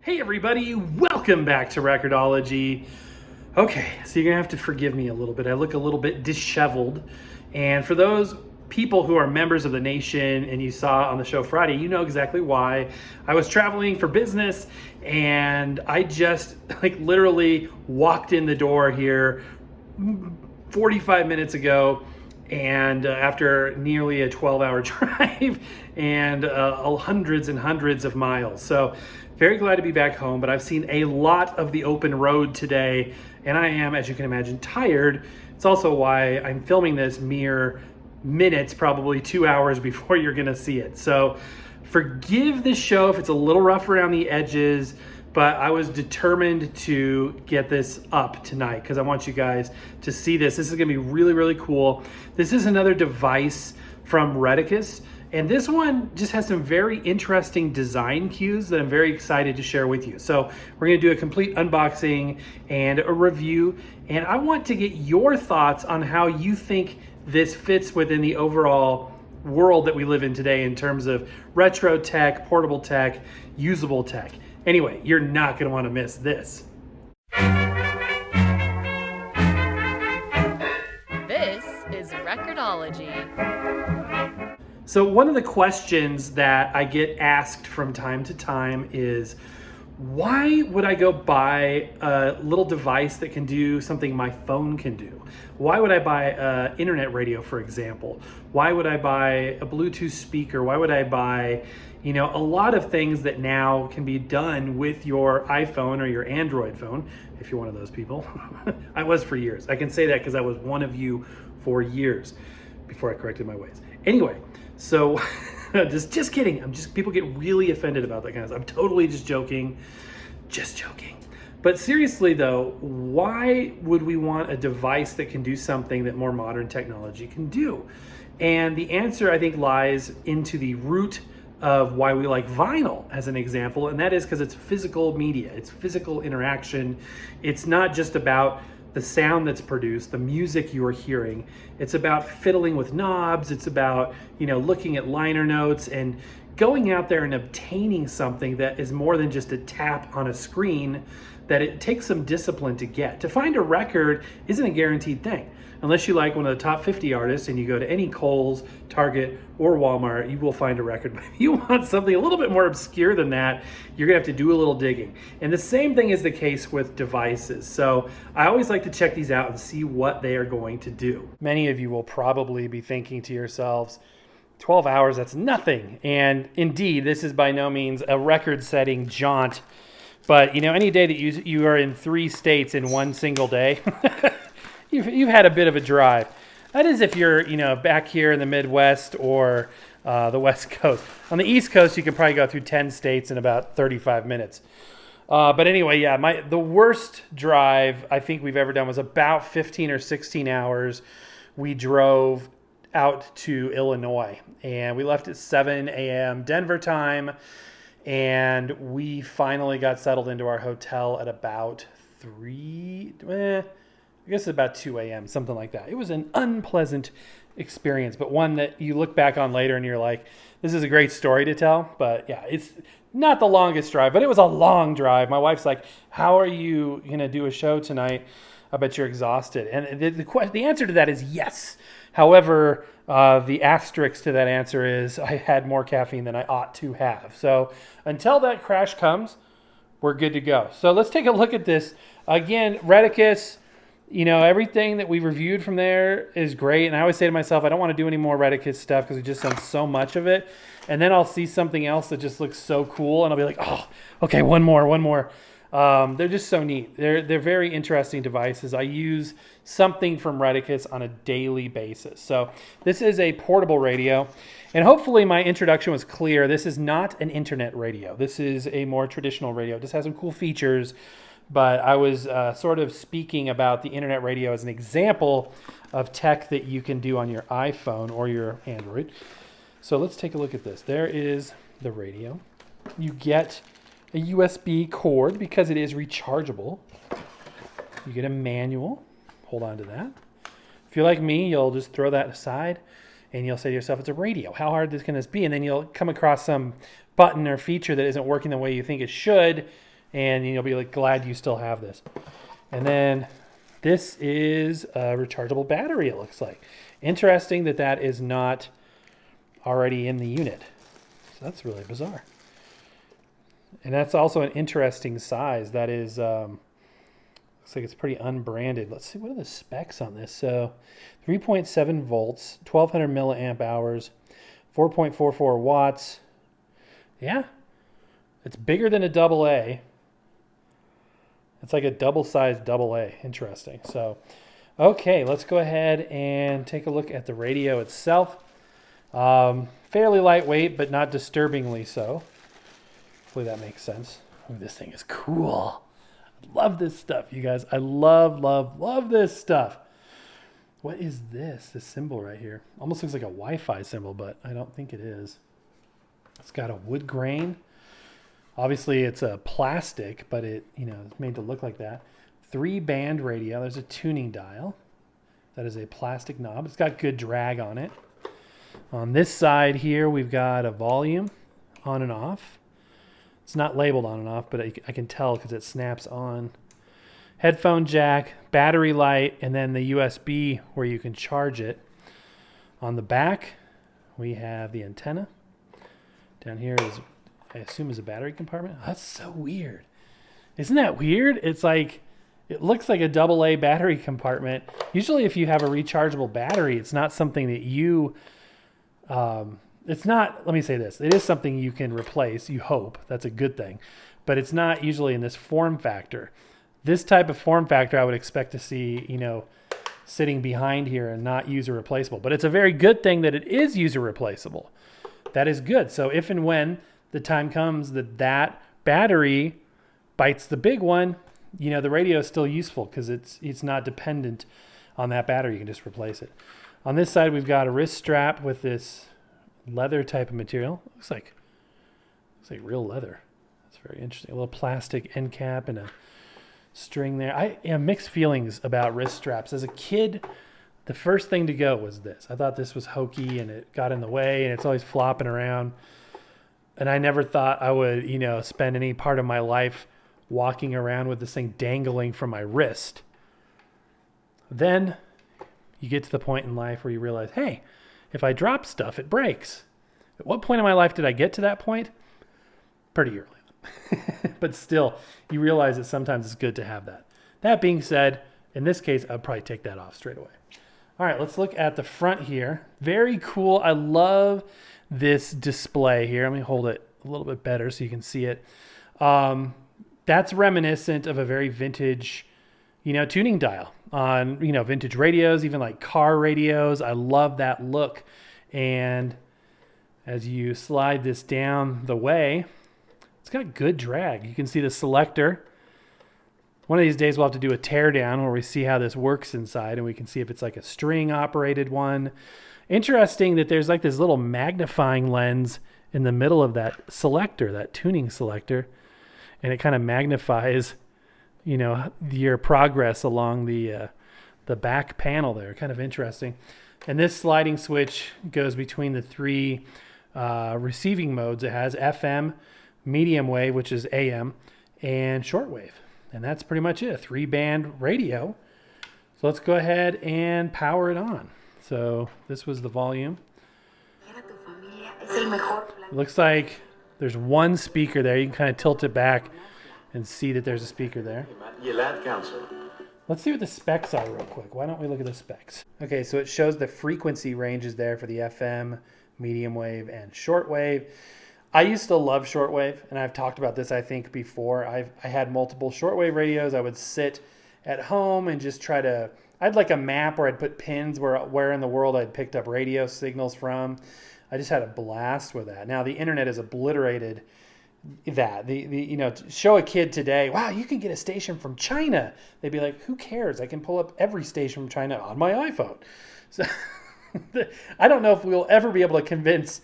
Hey everybody, welcome back to Record-ology. Okay, so you're gonna have to forgive me a little bit. I look a little bit disheveled. And for those people who are members of the nation and you saw on the show Friday, you know exactly why. I was traveling for business and I just literally walked in the door here 45 minutes ago, and after nearly a 12-hour drive and hundreds and hundreds of miles. So very glad to be back home, but I've seen a lot of the open road today, and I am, as you can imagine, tired. It's also why I'm filming this mere minutes, probably 2 hours before you're gonna see it. So forgive this show if it's a little rough around the edges, but I was determined to get this up tonight because I want you guys to see this. This is gonna be really, really cool. This is another device from Reticus, and this one just has some very interesting design cues that I'm very excited to share with you. So we're gonna do a complete unboxing and a review, and I want to get your thoughts on how you think this fits within the overall world that we live in today in terms of retro tech, portable tech, usable tech. Anyway, you're not gonna wanna miss this. This is Record-ology. So one of the questions that I get asked from time to time is, why would I go buy a little device that can do something my phone can do? Why would I buy an internet radio, for example? Why would I buy a Bluetooth speaker? Why would I buy, a lot of things that now can be done with your iPhone or your Android phone, if you're one of those people. I was for years. I can say that because I was one of you for years before I corrected my ways. Anyway, so just kidding. People get really offended about that kind of stuff. I'm totally just joking. But seriously though, why would we want a device that can do something that more modern technology can do? And the answer, I think, lies into the root of why we like vinyl as an example, and that is because it's physical media, it's physical interaction. It's not just about the sound that's produced, the music you are hearing. It's about fiddling with knobs. It's about, looking at liner notes and going out there and obtaining something that is more than just a tap on a screen, that it takes some discipline to get. To find a record isn't a guaranteed thing. Unless you like one of the top 50 artists and you go to any Kohl's, Target, or Walmart, you will find a record. But if you want something a little bit more obscure than that, you're gonna have to do a little digging. And the same thing is the case with devices. So I always like to check these out and see what they are going to do. Many of you will probably be thinking to yourselves, 12 hours, that's nothing. And indeed, this is by no means a record-setting jaunt. But any day that you are in 3 states in one single day, you've had a bit of a drive. That is if you're back here in the Midwest or the West Coast. On the East Coast, you could probably go through 10 states in about 35 minutes. But anyway, yeah, the worst drive I think we've ever done was about 15 or 16 hours. We drove out to Illinois, and we left at 7 a.m. Denver time, and we finally got settled into our hotel at about 2 a.m., something like that. It was an unpleasant experience, but one that you look back on later and you're like, this is a great story to tell. But yeah, it's not the longest drive, but it was a long drive. My wife's like, how are you going to do a show tonight? I bet you're exhausted. And the answer to that is yes. However, the asterisk to that answer is I had more caffeine than I ought to have. So until that crash comes, we're good to go. So let's take a look at this. Again, Reticus, everything that we reviewed from there is great. And I always say to myself, I don't want to do any more Reticus stuff because we've just done so much of it. And then I'll see something else that just looks so cool, and I'll be like, oh, okay, one more. They're just so neat. They're very interesting devices. I use something from Reticus on a daily basis. So this is a portable radio, and hopefully my introduction was clear. This is not an internet radio. This is a more traditional radio. It just has some cool features, but I was sort of speaking about the internet radio as an example of tech that you can do on your iPhone or your Android. So let's take a look at this. There is the radio. You get a USB cord because it is rechargeable. You get a manual. Hold on to that. If you're like me, you'll just throw that aside and you'll say to yourself, it's a radio. How hard can this be? And then you'll come across some button or feature that isn't working the way you think it should, and you'll be like glad you still have this. And then this is a rechargeable battery, it looks like. Interesting that that is not already in the unit. So that's really bizarre. And that's also an interesting size. That is, looks like it's pretty unbranded. Let's see, what are the specs on this? So 3.7 volts, 1200 milliamp hours, 4.44 watts. Yeah, it's bigger than a double A. It's like a double-sized double A. Interesting. So, okay, let's go ahead and take a look at the radio itself. Fairly lightweight, but not disturbingly so. Hopefully that makes sense. Ooh, this thing is cool. I love this stuff, you guys. I love this stuff. What is this? This symbol right here. Almost looks like a Wi-Fi symbol, but I don't think it is. It's got a wood grain. Obviously, it's a plastic, but it's made to look like that. 3-band radio. There's a tuning dial. That is a plastic knob. It's got good drag on it. On this side here, we've got a volume on and off. It's not labeled on and off, but I can tell because it snaps on. Headphone jack, battery light, and then the USB where you can charge it. On the back, we have the antenna. Down here is, I assume, is a battery compartment. Oh, that's so weird. Isn't that weird? It's like, it looks like a AA battery compartment. Usually if you have a rechargeable battery, it's not something that you, it's not, let me say this. It is something you can replace, you hope. That's a good thing. But it's not usually in this form factor. This type of form factor I would expect to see, sitting behind here and not user replaceable. But it's a very good thing that it is user replaceable. That is good. So if and when the time comes that battery bites the big one, the radio is still useful because it's not dependent on that battery. You can just replace it. On this side, we've got a wrist strap with this leather type of material. Looks like real leather. That's very interesting. A little plastic end cap and a string there. I have mixed feelings about wrist straps. As a kid, the first thing to go was this. I thought this was hokey and it got in the way and it's always flopping around. And I never thought I would, spend any part of my life walking around with this thing dangling from my wrist. Then you get to the point in life where you realize, hey, if I drop stuff, it breaks. At what point in my life did I get to that point? Pretty early. But still, you realize that sometimes it's good to have that. That being said, in this case, I'd probably take that off straight away. All right, let's look at the front here. Very cool. I love this display here. Let me hold it a little bit better so you can see it. That's reminiscent of a very vintage, tuning dial on, vintage radios, even like car radios. I love that look. And as you slide this down the way, it's got good drag. You can see the selector. One of these days we'll have to do a teardown where we see how this works inside and we can see if it's like a string operated one. Interesting that there's like this little magnifying lens in the middle of that selector, that tuning selector. And it kind of magnifies, your progress along the back panel there. Kind of interesting. And this sliding switch goes between the three receiving modes. It has FM, medium wave, which is AM, and shortwave. And that's pretty much it, a 3-band radio. So let's go ahead and power it on. So this was the volume. It looks like there's one speaker there. You can kind of tilt it back and see that there's a speaker there. Let's see what the specs are real quick. Why don't we look at the specs? Okay, so it shows the frequency ranges there for the FM, medium wave, and shortwave. I used to love shortwave, and I've talked about this, I think, before. I had multiple shortwave radios. I would sit at home and just try to... I had like a map where I'd put pins where in the world I'd picked up radio signals from. I just had a blast with that. Now, the internet has obliterated that. To show a kid today, wow, you can get a station from China. They'd be like, who cares? I can pull up every station from China on my iPhone. So I don't know if we'll ever be able to convince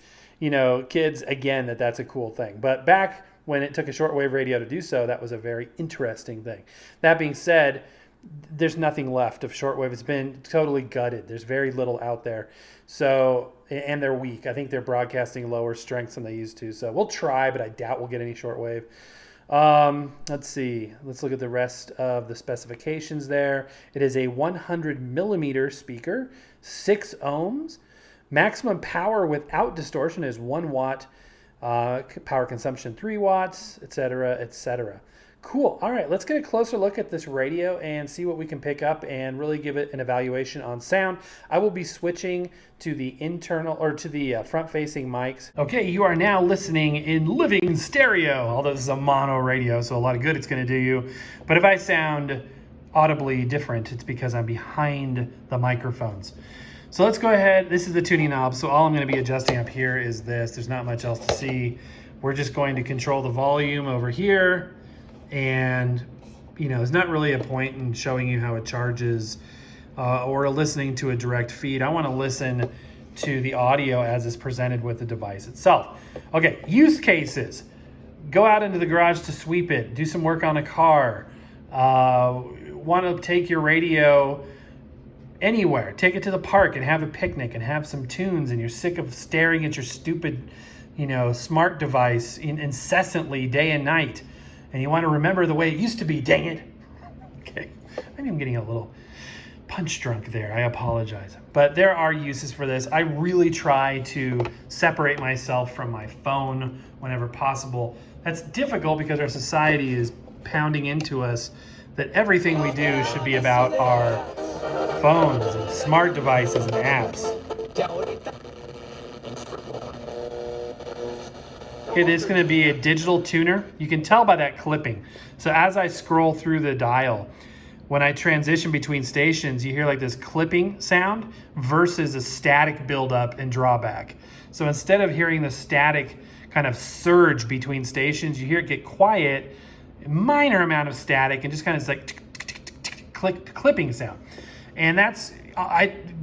kids again that that's a cool thing. But back when it took a shortwave radio to do so, that was a very interesting thing. That being said, there's nothing left of shortwave. It's been totally gutted. There's very little out there. So, and they're weak. I think they're broadcasting lower strengths than they used to. So we'll try, but I doubt we'll get any shortwave. Let's see. Let's look at the rest of the specifications there. It is a 100 millimeter speaker, 6 ohms. Maximum power without distortion is 1 watt. Power consumption 3 watts, etc., etc. Cool. All right, let's get a closer look at this radio and see what we can pick up and really give it an evaluation on sound. I will be switching to the internal or to the front-facing mics. Okay, you are now listening in living stereo, although this is a mono radio, so a lot of good it's going to do you. But if I sound audibly different, it's because I'm behind the microphones. So let's go ahead. This is the tuning knob, so all I'm going to be adjusting up here is this. There's not much else to see. We're just going to control the volume over here. And, you know, there's not really a point in showing you how it charges or listening to a direct feed. I want to listen to the audio as is presented with the device itself. Okay, use cases. Go out into the garage to sweep it. Do some work on a car. Want to take your radio anywhere. Take it to the park and have a picnic and have some tunes, and you're sick of staring at your stupid, you know, smart device incessantly day and night. And you want to remember the way it used to be, dang it. Okay, maybe I'm getting a little punch drunk there. I apologize. But there are uses for this. I really try to separate myself from my phone whenever possible. That's difficult because our society is pounding into us that everything we do should be about our phones and smart devices and apps. Okay, this is going to be a digital tuner. You can tell by that clipping. So as I scroll through the dial, when I transition between stations, you hear like this clipping sound versus a static buildup and drawback. So instead of hearing the static kind of surge between stations, you hear it get quiet, a minor amount of static, and just kind of like clipping sound. And that's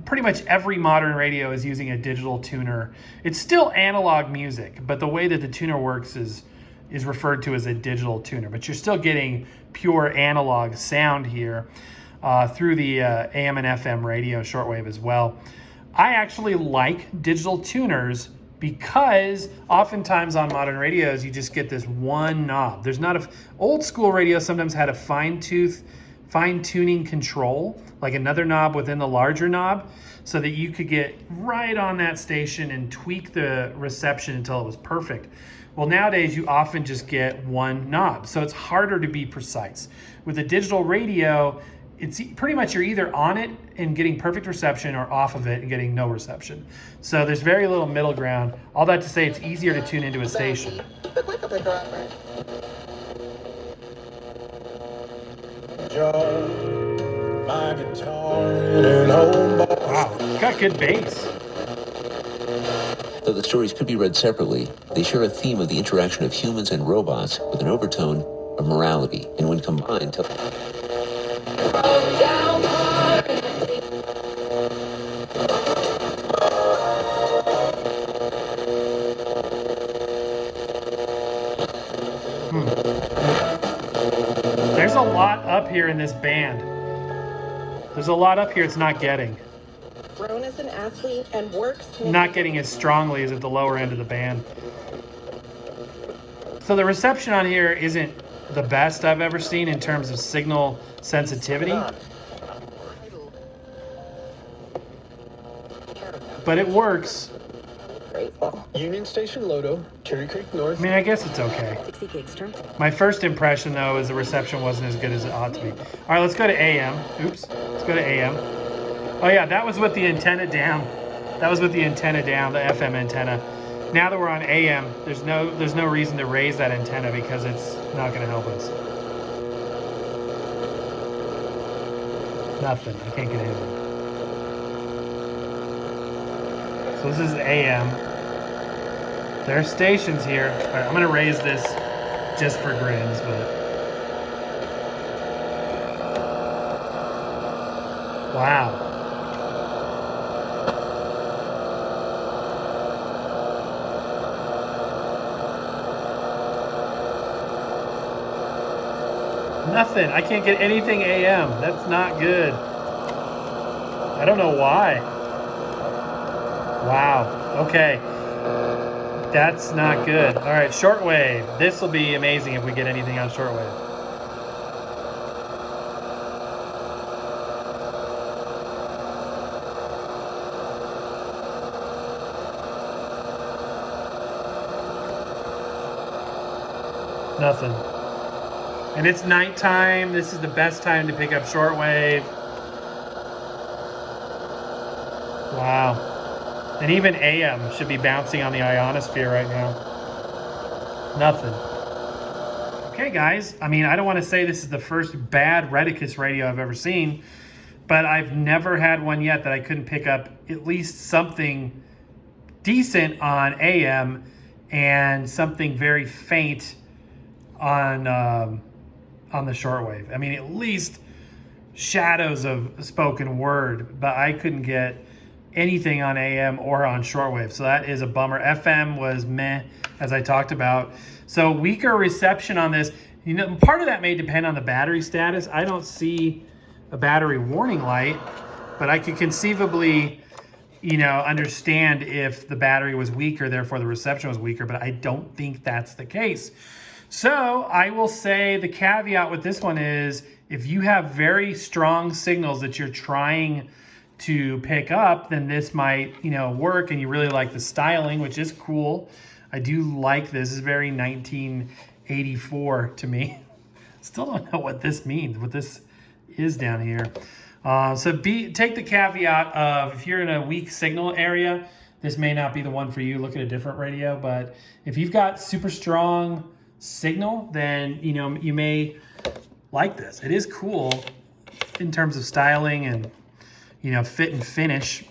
pretty much every modern radio is using a digital tuner. It's still analog music, but the way that the tuner works is referred to as a digital tuner. But you're still getting pure analog sound here through the AM and FM radio shortwave as well. I actually like digital tuners because oftentimes on modern radios you just get this one knob. There's not old school radio sometimes had a fine tuning control, like another knob within the larger knob, so that you could get right on that station and tweak the reception until it was perfect. Well, nowadays you often just get one knob, so it's harder to be precise. With a digital radio, it's pretty much you're either on it and getting perfect reception or off of it and getting no reception. So there's very little middle ground. All that to say, it's easier to tune into a station. Wow, it's got good bass. Though the stories could be read separately, they share a theme of the interaction of humans and robots with an overtone of morality, and when combined, There's a lot up here in this band. There's a lot up here it's not getting. Grown as an athlete and works. Not getting as strongly as at the lower end of the band. So the reception on here isn't the best I've ever seen in terms of signal sensitivity. But it works. Union Station Lodo, Cherry Creek North. I mean, I guess it's okay. My first impression, though, is the reception wasn't as good as it ought to be. All right, let's go to AM. Oops. Let's go to AM. Oh, yeah, that was with the antenna down. That was with the antenna down, the FM antenna. Now that we're on AM, there's no reason to raise that antenna because it's not going to help us. Nothing. I can't get anything. So this is AM. There are stations here. All right, I'm going to raise this just for grins, but... Wow. Nothing. I can't get anything AM. That's not good. I don't know why. Wow. Okay. That's not good. All right, shortwave. This will be amazing if we get anything on shortwave. Nothing. And it's nighttime. This is the best time to pick up shortwave. Wow. And even AM should be bouncing on the ionosphere right now. Nothing. Okay, guys. I mean, I don't want to say this is the first bad Reticus radio I've ever seen, but I've never had one yet that I couldn't pick up at least something decent on AM and something very faint on the shortwave. I mean, at least shadows of spoken word, but I couldn't get anything on AM or on shortwave. So that is a bummer. FM was meh, as I talked about. So weaker reception on this. You know, part of that may depend on the battery status. I don't see a battery warning light, but I could conceivably, you know, understand if the battery was weaker, therefore the reception was weaker, but I don't think that's the case. So I will say the caveat with this one is if you have very strong signals that you're trying to pick up, then this might, you know, work, and you really like the styling, which is cool. I do like this. This is very 1984 to me. Still don't know what this means, what this is down here. Take the caveat of if you're in a weak signal area, this may not be the one for you. Look at a different radio. But if you've got super strong signal, then you know you may like this. It is cool in terms of styling and, you know, fit and finish.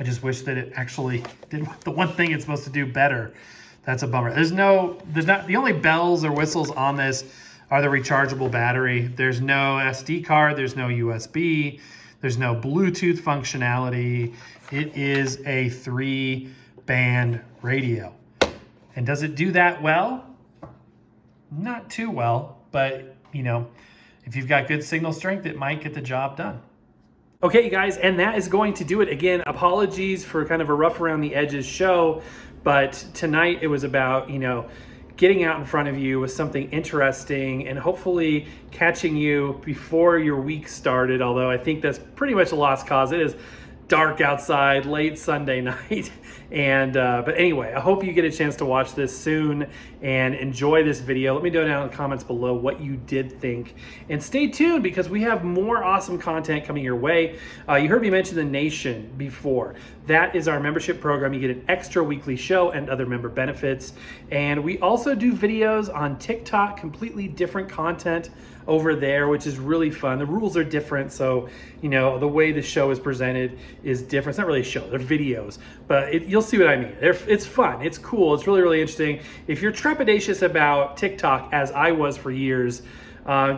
I just wish that it actually did the one thing it's supposed to do better. That's a bummer. There's not the only bells or whistles on this are the rechargeable battery. There's no SD card, there's no USB, there's no Bluetooth functionality. It is a 3-band radio. And does it do that well? Not too well, but you know, if you've got good signal strength, it might get the job done. Okay, guys, and that is going to do it. Again, apologies for kind of a rough around the edges show, but tonight it was about, you know, getting out in front of you with something interesting and hopefully catching you before your week started, although I think that's pretty much a lost cause. It is dark outside, late Sunday night. But anyway, I hope you get a chance to watch this soon and enjoy this video. Let me know down in the comments below what you did think. And stay tuned because we have more awesome content coming your way. You heard me mention the Nation before. That is our membership program. You get an extra weekly show and other member benefits. And we also do videos on TikTok, completely different content over there, which is really fun. The rules are different, so you know the way the show is presented is different. It's not really a show; they're videos, but you'll see what I mean. It's fun, it's cool, it's really, really interesting. If you're trepidatious about TikTok, as I was for years,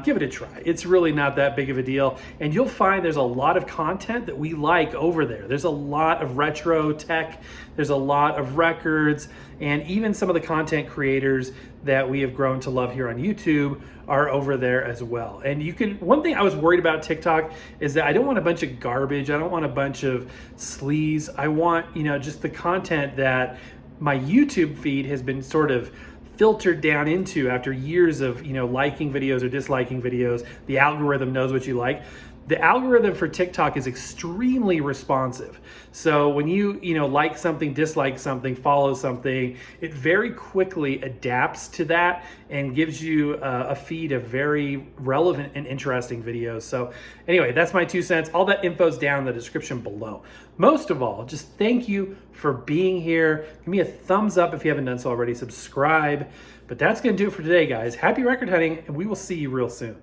give it a try. It's really not that big of a deal, and you'll find there's a lot of content that we like over there. There's a lot of retro tech, there's a lot of records, and even some of the content creators that we have grown to love here on YouTube are over there as well. And you can, one thing I was worried about TikTok is that I don't want a bunch of garbage. I don't want a bunch of sleaze. I want, you know, just the content that my YouTube feed has been sort of filtered down into after years of, you know, liking videos or disliking videos. The algorithm knows what you like. The algorithm for TikTok is extremely responsive. So when you know, like something, dislike something, follow something, it very quickly adapts to that and gives you a feed of very relevant and interesting videos. So anyway, that's my 2 cents. All that info's down in the description below. Most of all, just thank you for being here. Give me a thumbs up if you haven't done so already. Subscribe. But that's going to do it for today, guys. Happy record hunting, and we will see you real soon.